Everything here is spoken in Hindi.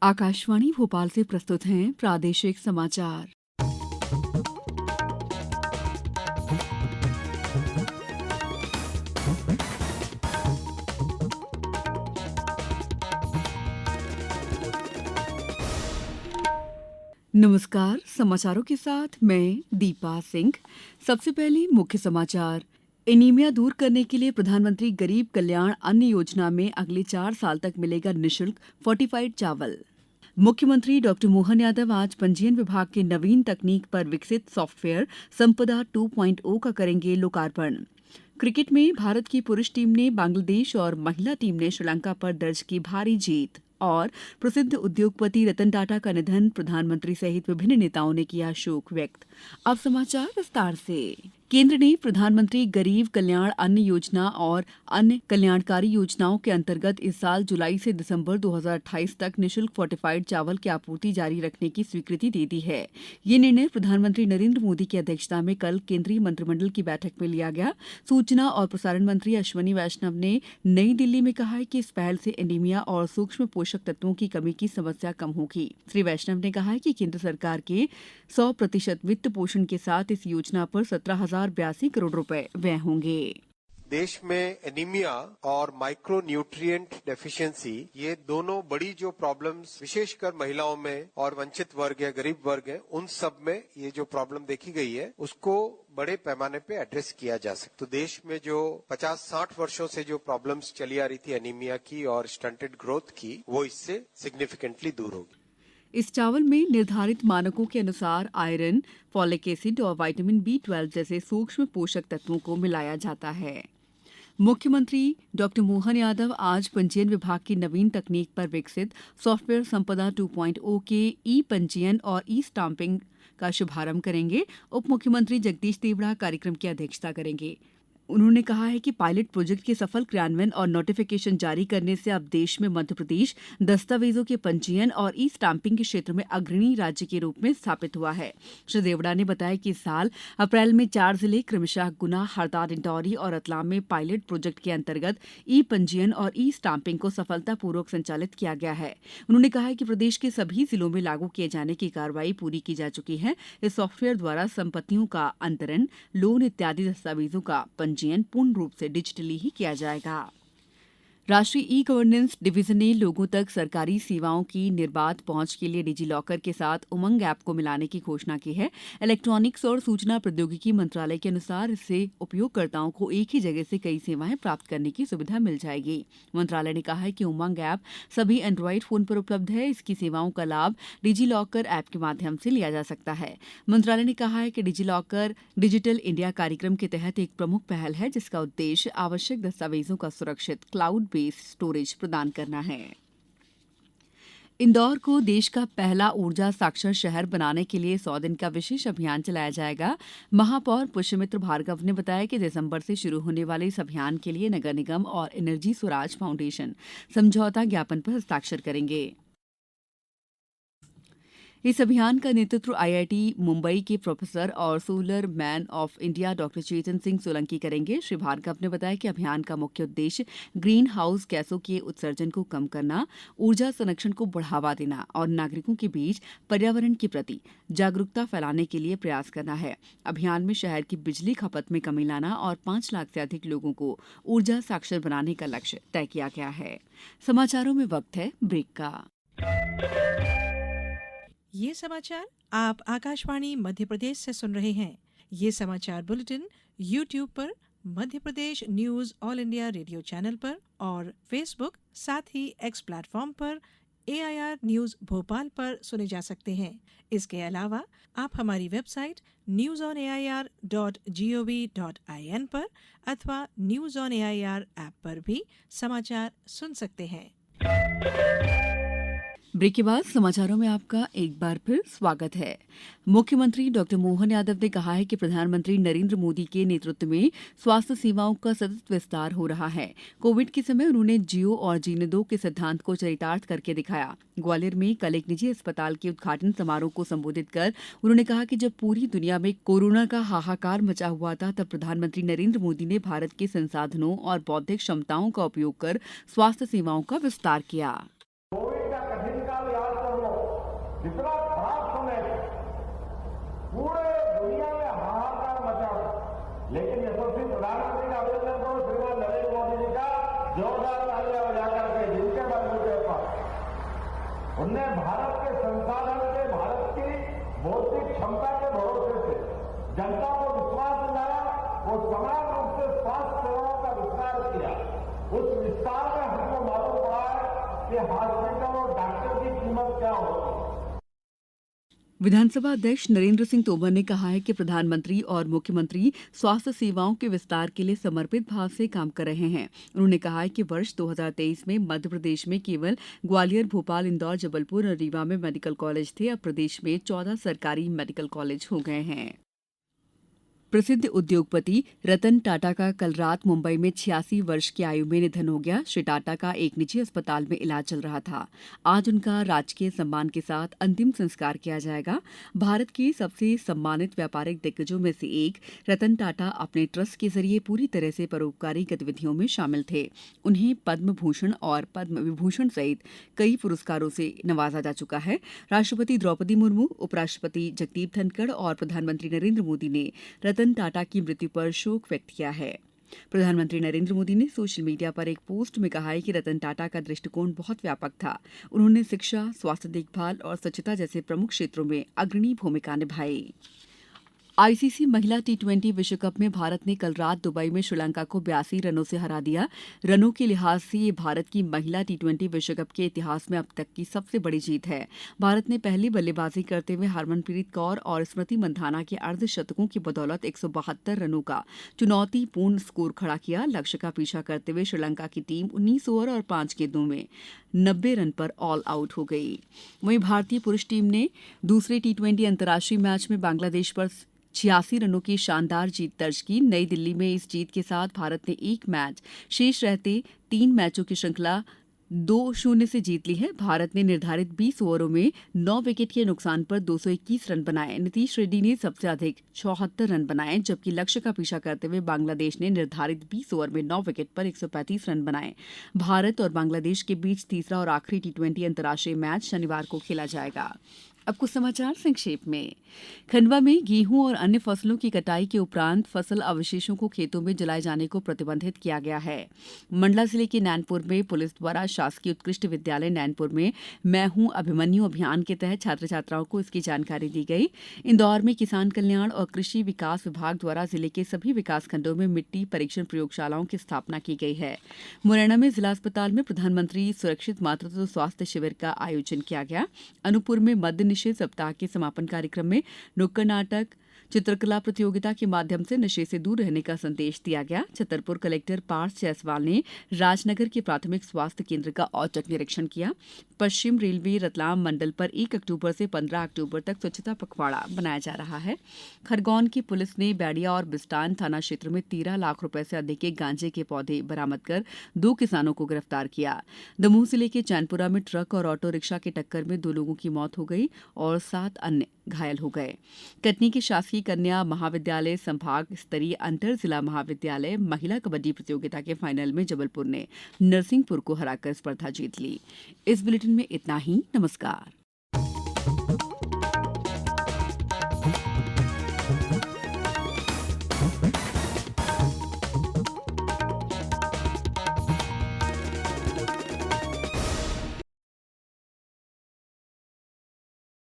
आकाशवाणी भोपाल से प्रस्तुत हैं प्रादेशिक समाचार। नमस्कार, समाचारों के साथ मैं दीपा सिंह। सबसे पहले मुख्य समाचार। एनीमिया दूर करने के लिए प्रधानमंत्री गरीब कल्याण अन्न योजना में अगले 4 साल तक मिलेगा निःशुल्क फोर्टिफाइड चावल। मुख्यमंत्री डॉक्टर मोहन यादव आज पंजीयन विभाग के नवीन तकनीक पर विकसित सॉफ्टवेयर संपदा 2.0 का करेंगे लोकार्पण। क्रिकेट में भारत की पुरुष टीम ने बांग्लादेश और महिला टीम ने श्रीलंका पर दर्ज की भारी जीत। और प्रसिद्ध उद्योगपति रतन टाटा का निधन, प्रधानमंत्री सहित विभिन्न नेताओं ने किया शोक व्यक्त। अब समाचार विस्तार से। केंद्र ने प्रधानमंत्री गरीब कल्याण अन्न योजना और अन्य कल्याणकारी योजनाओं के अंतर्गत इस साल जुलाई से दिसंबर 2028 तक निःशुल्क फोर्टिफाइड चावल की आपूर्ति जारी रखने की स्वीकृति दे दी है। ये निर्णय प्रधानमंत्री नरेंद्र मोदी की अध्यक्षता में कल केंद्रीय मंत्रिमंडल की बैठक में लिया गया। सूचना और प्रसारण मंत्री अश्विनी वैष्णव ने नई दिल्ली में कहा कि इस पहल से एनीमिया और सूक्ष्म पोषक तत्वों की कमी की समस्या कम होगी। श्री वैष्णव ने कहा कि केंद्र सरकार के 100% वित्त पोषण के साथ इस योजना पर 17,082 करोड़ रुपए व्यय होंगे। देश में एनीमिया और माइक्रो न्यूट्रिएंट डेफिशिएंसी, ये दोनों बड़ी जो प्रॉब्लम्स विशेषकर महिलाओं में और वंचित वर्ग है, गरीब वर्ग है, उन सब में ये जो प्रॉब्लम देखी गई है उसको बड़े पैमाने पे एड्रेस किया जा सकता। तो देश में जो 50-60 वर्षों से जो प्रॉब्लम्स चली आ रही थी एनीमिया की और स्टंटेड ग्रोथ की, वो इससे सिग्निफिकेंटली दूर होगी। इस चावल में निर्धारित मानकों के अनुसार आयरन, फॉलिक एसिड और विटामिन B12 जैसे सूक्ष्म पोषक तत्वों को मिलाया जाता है। मुख्यमंत्री डॉक्टर मोहन यादव आज पंजीयन विभाग की नवीन तकनीक पर विकसित सॉफ्टवेयर संपदा 2.0 के ई पंजीयन और ई स्टाम्पिंग का शुभारंभ करेंगे। उप मुख्यमंत्री जगदीश देवड़ा कार्यक्रम की अध्यक्षता करेंगे। उन्होंने कहा है कि पायलट प्रोजेक्ट के सफल क्रियान्वयन और नोटिफिकेशन जारी करने से अब देश में मध्य प्रदेश दस्तावेजों के पंजीयन और ई स्टाम्पिंग के क्षेत्र में अग्रणी राज्य के रूप में स्थापित हुआ है। श्री देवड़ा ने बताया कि इस साल अप्रैल में 4 जिले क्रमशः गुना, हरदा, डिंडौरी और रतलाम में पायलट प्रोजेक्ट के अंतर्गत ई पंजीयन और ई स्टाम्पिंग को सफलतापूर्वक संचालित किया गया है। उन्होंने कहा कि प्रदेश के सभी जिलों में लागू किए जाने की कार्रवाई पूरी की जा चुकी है। इस सॉफ्टवेयर द्वारा संपत्तियों का अंतरण, लोन इत्यादि दस्तावेजों का पंजीयन पूर्ण रूप से डिजिटली ही किया जाएगा। राष्ट्रीय ई गवर्नेंस डिवीजन ने लोगों तक सरकारी सेवाओं की निर्बाध पहुंच के लिए डिजी लॉकर के साथ उमंग ऐप को मिलाने की घोषणा की है। इलेक्ट्रॉनिक्स और सूचना प्रौद्योगिकी मंत्रालय के अनुसार इससे उपयोगकर्ताओं को एक ही जगह से कई सेवाएं प्राप्त करने की सुविधा मिल जाएगी। मंत्रालय ने कहा है कि उमंग ऐप सभी एंड्रॉइड फोन पर उपलब्ध है। इसकी सेवाओं का लाभ डिजी लॉकर ऐप के माध्यम से लिया जा सकता है। मंत्रालय ने कहा है कि डिजी लॉकर डिजिटल इंडिया कार्यक्रम के तहत एक प्रमुख पहल है, जिसका उद्देश्य आवश्यक दस्तावेजों का सुरक्षित क्लाउड बेस्ड स्टोरेज प्रदान करना है। इंदौर को देश का पहला ऊर्जा साक्षर शहर बनाने के लिए 100 दिन का विशेष अभियान चलाया जाएगा। महापौर पुष्यमित्र भार्गव ने बताया कि दिसंबर से शुरू होने वाले इस अभियान के लिए नगर निगम और एनर्जी स्वराज फाउंडेशन समझौता ज्ञापन पर हस्ताक्षर करेंगे। इस अभियान का नेतृत्व आईआईटी मुंबई के प्रोफेसर और solar man of India doctor Chetan Singh Solanki करेंगे। श्री भार्गव ने बताया कि अभियान का मुख्य उद्देश्य ग्रीन हाउस गैसों के उत्सर्जन को कम करना, ऊर्जा संरक्षण को बढ़ावा देना और नागरिकों के बीच पर्यावरण के प्रति जागरूकता फैलाने के लिए प्रयास करना है। अभियान में शहर की बिजली खपत में कमी लाना और 5 लाख से अधिक लोगों को ऊर्जा साक्षर बनाने का लक्ष्य तय किया गया है। समाचारों में वक्त है ब्रेक का। ये समाचार आप आकाशवाणी मध्य प्रदेश से सुन रहे हैं। ये समाचार बुलेटिन YouTube पर, Madhya Pradesh news All India Radio channel पर और फेसबुक, साथ ही एक्स प्लेटफॉर्म पर AIR न्यूज भोपाल पर सुने जा सकते हैं। इसके अलावा आप हमारी वेबसाइट newsonair.gov.in पर अथवा न्यूज ऑन AIR ऐप पर भी समाचार सुन सकते हैं। ब्रेक के बाद समाचारों में आपका एक बार फिर स्वागत है। मुख्यमंत्री डॉक्टर मोहन यादव ने कहा है कि प्रधानमंत्री नरेंद्र मोदी के नेतृत्व में स्वास्थ्य सेवाओं का सतत विस्तार हो रहा है। कोविड के समय उन्होंने जियो और जीने दो के सिद्धांत को चरितार्थ करके दिखाया। ग्वालियर में कल एक निजी अस्पताल के उद्घाटन समारोह को संबोधित कर उन्होंने कहा कि जब पूरी दुनिया में कोरोना का हाहाकार मचा हुआ था, तब प्रधानमंत्री नरेंद्र मोदी ने भारत के संसाधनों और बौद्धिक क्षमताओं का उपयोग कर स्वास्थ्य सेवाओं का विस्तार किया। कोविड का कठिन काल याद जोरदार तालियां बजा करके जिनके बलबूते पर उनने भारत के संसाधन के, भारत की बौद्धिक क्षमता के भरोसे से जनता को विश्वास दिलाया, वो समान रूप से स्वास्थ्य सेवाओं का विस्तार किया। उस विस्तार में हमको मालूम पड़ा है कि हॉस्पिटल और डॉक्टर की कीमत क्या होती है। विधानसभा अध्यक्ष नरेंद्र सिंह तोमर ने कहा है कि प्रधानमंत्री और मुख्यमंत्री स्वास्थ्य सेवाओं के विस्तार के लिए समर्पित भाव से काम कर रहे हैं। उन्होंने कहा है कि वर्ष 2023 में मध्य प्रदेश में केवल ग्वालियर, भोपाल, इंदौर, जबलपुर और रीवा में मेडिकल कॉलेज थे। अब प्रदेश में 14 सरकारी मेडिकल कॉलेज हो गए हैं। प्रसिद्ध उद्योगपति रतन टाटा का कल रात मुंबई में 86 वर्ष की आयु में निधन हो गया। श्री टाटा का एक निजी अस्पताल में इलाज चल रहा था। आज उनका राजकीय सम्मान के साथ अंतिम संस्कार किया जाएगा। भारत के सबसे सम्मानित व्यापारिक दिग्गजों में से एक रतन टाटा अपने ट्रस्ट के जरिए पूरी तरह से परोपकारी गतिविधियों में शामिल थे। उन्हें पद्म भूषण और पद्म विभूषण सहित कई पुरस्कारों से नवाजा जा चुका है। राष्ट्रपति द्रौपदी मुर्मू, उपराष्ट्रपति जगदीप धनखड़ और प्रधानमंत्री नरेंद्र मोदी ने रतन टाटा की मृत्यु पर शोक व्यक्त किया है। प्रधानमंत्री नरेंद्र मोदी ने सोशल मीडिया पर एक पोस्ट में कहा है कि रतन टाटा का दृष्टिकोण बहुत व्यापक था। उन्होंने शिक्षा, स्वास्थ्य देखभाल और स्वच्छता जैसे प्रमुख क्षेत्रों में अग्रणी भूमिका निभाई। आईसीसी महिला टी20 विश्व कप में भारत ने कल रात दुबई में श्रीलंका को 82 रनों से हरा दिया। रनों के लिहाज से ये भारत की महिला टी20 विश्व कप के इतिहास में अब तक की सबसे बड़ी जीत है। भारत ने पहली बल्लेबाजी करते हुए हरमनप्रीत कौर और स्मृति मंधाना के अर्धशतकों की बदौलत 172 रनों का चुनौतीपूर्ण स्कोर खड़ा किया। लक्ष्य का पीछा करते हुए श्रीलंका की टीम 19 ओवर और 5 गेंदों में 90 रन पर ऑल आउट हो गई। वहीं भारतीय पुरुष टीम ने दूसरे टी20 अंतर्राष्ट्रीय मैच में बांग्लादेश पर 86 रनों की शानदार जीत दर्ज की। नई दिल्ली में इस जीत के साथ भारत ने एक मैच शेष रहते 3 मैचों की श्रृंखला 2-0 से जीत ली है। भारत ने निर्धारित 20 ओवरों में 9 विकेट के नुकसान पर 221 रन बनाए। नीतीश रेड्डी ने सबसे अधिक 74 रन बनाए, जबकि लक्ष्य का पीछा करते हुए बांग्लादेश ने निर्धारित 20 ओवर में 9 विकेट पर 135 रन बनाए। भारत और बांग्लादेश के बीच तीसरा और आखिरी टी20 अंतर्राष्ट्रीय मैच शनिवार को खेला जाएगा। अब कुछ समाचार संक्षेप में। खंडवा में गेहूं और अन्य फसलों की कटाई के उपरांत फसल अवशेषों को खेतों में जलाए जाने को प्रतिबंधित किया गया है। मंडला जिले के नैनपुर में पुलिस द्वारा शासकीय उत्कृष्ट विद्यालय नैनपुर में मैं हूं अभिमन्यु अभियान के तहत छात्र छात्राओं को इसकी जानकारी दी गई। इंदौर में किसान कल्याण और कृषि विकास विभाग द्वारा जिले के सभी विकासखंडों में मिट्टी परीक्षण प्रयोगशालाओं की स्थापना की गई है। मुरैना में जिला अस्पताल में प्रधानमंत्री सुरक्षित मातृत्व स्वास्थ्य शिविर का आयोजन किया गया। अनूपपुर में मद्य निषेध सप्ताह के समापन कार्यक्रम में नुक्कड़ नाटक, चित्रकला प्रतियोगिता के माध्यम से नशे से दूर रहने का संदेश दिया गया। छतरपुर कलेक्टर पार्थ जायसवाल ने राजनगर के प्राथमिक स्वास्थ्य केंद्र का औचक निरीक्षण किया। पश्चिम रेलवे रतलाम मंडल पर 1 अक्टूबर से 15 अक्टूबर तक स्वच्छता पखवाड़ा बनाया जा रहा है। खरगोन की पुलिस ने बैडिया और बिस्टान थाना क्षेत्र में 13 लाख रुपए से अधिक के गांजे के पौधे बरामद कर 2 किसानों को गिरफ्तार किया। दमोह जिले के चैनपुरा में ट्रक और ऑटो रिक्शा की टक्कर में 2 लोगों की मौत हो गई और 7 अन्य घायल हो गए। कटनी के शासकीय कन्या महाविद्यालय संभाग स्तरीय अंतर जिला महाविद्यालय महिला कबड्डी प्रतियोगिता के फाइनल में जबलपुर ने नरसिंहपुर को हराकर स्पर्धा जीत ली। इस बुलेटिन में इतना ही। नमस्कार।